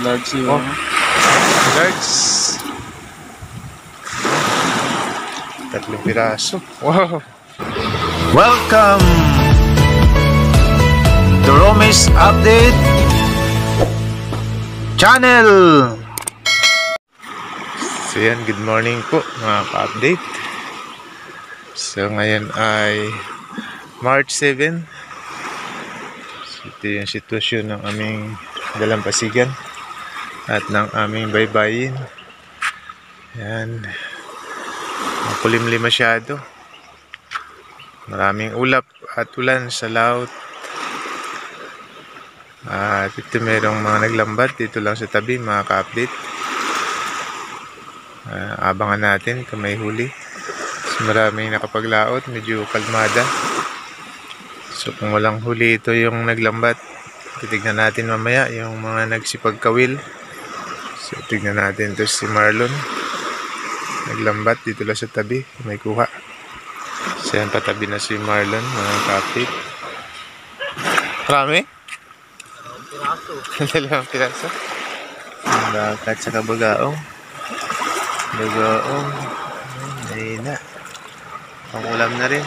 Large yun. Oh. Large. 3 piraso. Wow. Welcome to Romis Update Channel. So yan, good morning po mga ka-update. So ngayon ay March 7. So, ito yung sitwasyon ng aming dalampasigan at ng aming baybayin. Yan, makulimlim masyado, maraming ulap at ulan sa laut. At ito merong mga naglambat dito lang sa tabi mga ka-update. Abangan natin kung may huli. So, maraming nakapaglaot, medyo kalmada. So kung walang huli, ito yung naglambat. Titignan natin mamaya yung mga nagsipagkawil. So tignan natin, ito si Marlon, naglambat dito lang sa tabi, may kuha. So yan, patabi na si Marlon mga kapit. Marami? 2 piraso. Ang bakat sa kabagaong. Bagaong. Ayun na. Pangulam na rin.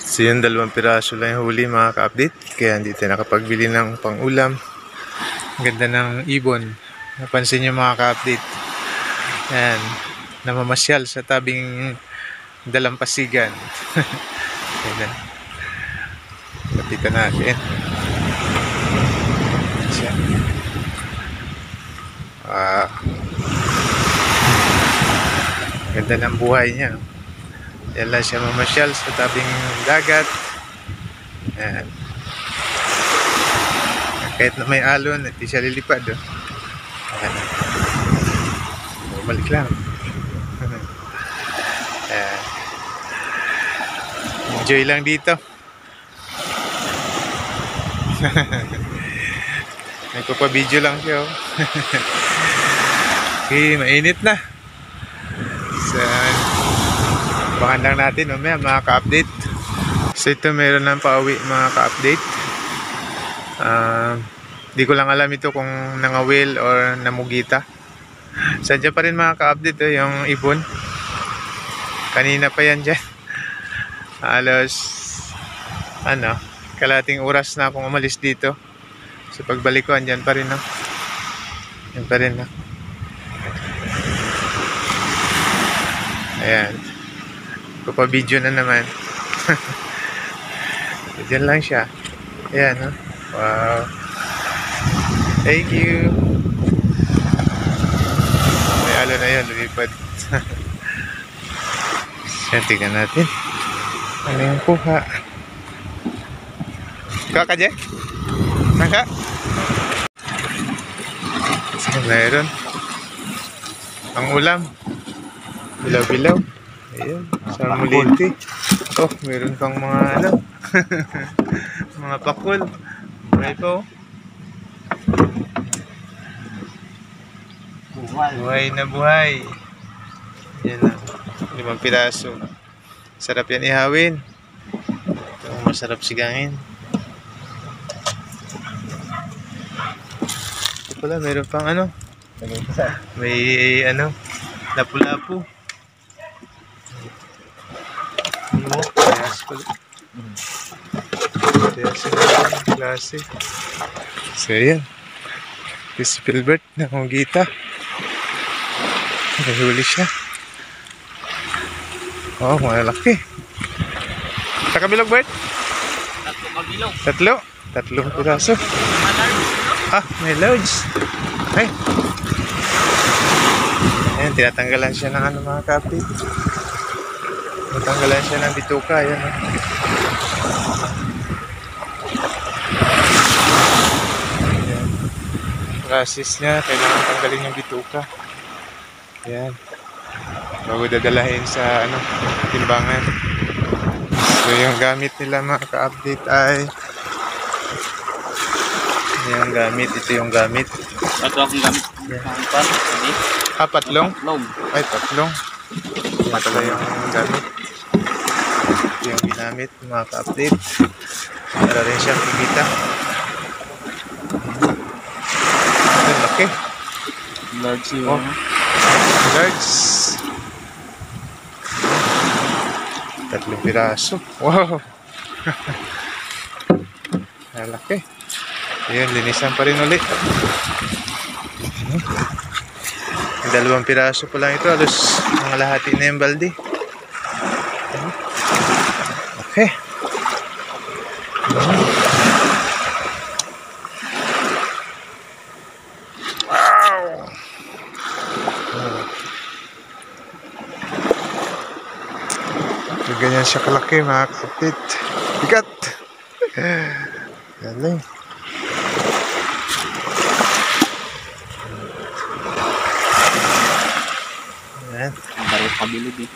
So yun, 2 piraso lang yung huli mga ka-update. Kaya hindi tayo nakapagbili ng pangulam. Ganda ng ibon. Napansin nyo mga ka-update. Ayan, namamasyal sa tabing dalampasigan. Ayan. Lapitan natin. Siya. Ganda ng buhay niya. Ayan lang siya mamasyal sa tabing dagat. Ayan. Kahit na may alon, hindi siya lilipad. Ayan. Bumalik lang. Ayan. Enjoy lang dito. Nagpapabideo lang siya. Okay, mainit na. So, abangan lang natin mamaya mga ka-update. So ito meron ng pauwi mga ka-update. Di ko lang alam ito kung nangawil or namugita. Sadya pa rin mga ka-update yung ibon. Kanina pa yan dyan. Halos kalating oras na akong umalis dito. So pagbalik ko andyan pa rin yan pa rin Ayan, papabidyo na naman. Diyan lang siya. Ayan, wow, thank you. May alo na yun, lumipad. Yan, tingnan natin ano yung kuha. Kuha ka dyan? Naka? So, mayroon ang ulam, bilaw-bilaw. Ayan, salmulete. Oh, mayroon pang mga mga pakul. Buhay po. Buhay na buhay. Yan na, 5 piraso. Sarap yan ihawin. Ito, masarap sigangin. Ito pala, mayroon pang may lapu-lapu. Kayas pala. Kayas yung klase. So yan, si Pilbert nakungita. Nahuli siya. Oh, malaki. Sa kabilog, Bert? 3 kabilog. 3 piraso. May large. Ay. Ayan, tinatanggalan siya ng mga kapit. Tinatanggalan siya ng bituka. Ayan. Ayan. Process niya, kailangan tanggalin yung bituka. Ayan. Bago dadalahin sa timbangan. So yung gamit nila mga ka-update ay yung gamit, ito yung gamit. Ito akong gamit. Patlong? Ay, tatlong. Ito pala yung gamit. Ito yung ginamit mga ka-update. Para rin siyang kikita. Laki. Large yun. Oh. Large. 3 piraso. Wow. Laki. Ayun, linisan pa rin ulit. 2 piraso pa lang ito. Alos mga lahati na yung balde. Okay. Wow! So, ganyan siya kalaki mga kapit. Bigat! Galing. Ayan. Ang baro kabilog eh.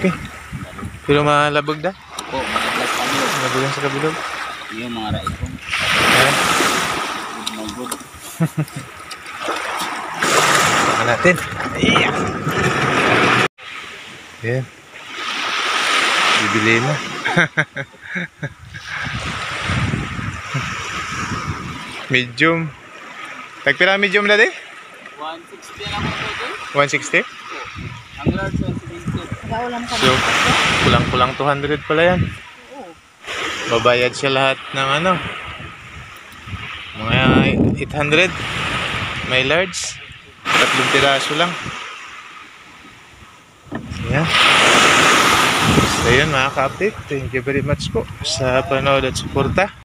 Okay. Pero malabog na? Oo, matagas kabilog. Malabog yan sa kabilog. Yung mga raikong. Ayan. Good na good. Saka natin. Ayan. Ayan. Bibili na. Medium. Tagpira medium na din? 160 na ako pwede. 160? Ang large 170. Kaulam ka So, kulang-kulang 200 pala yan. Oo. Babayad siya lahat ng ano. Mga 800. May large. 3 piraso lang. Ayan. So yun mga ka-update. Thank you very much po sa panood at suporta.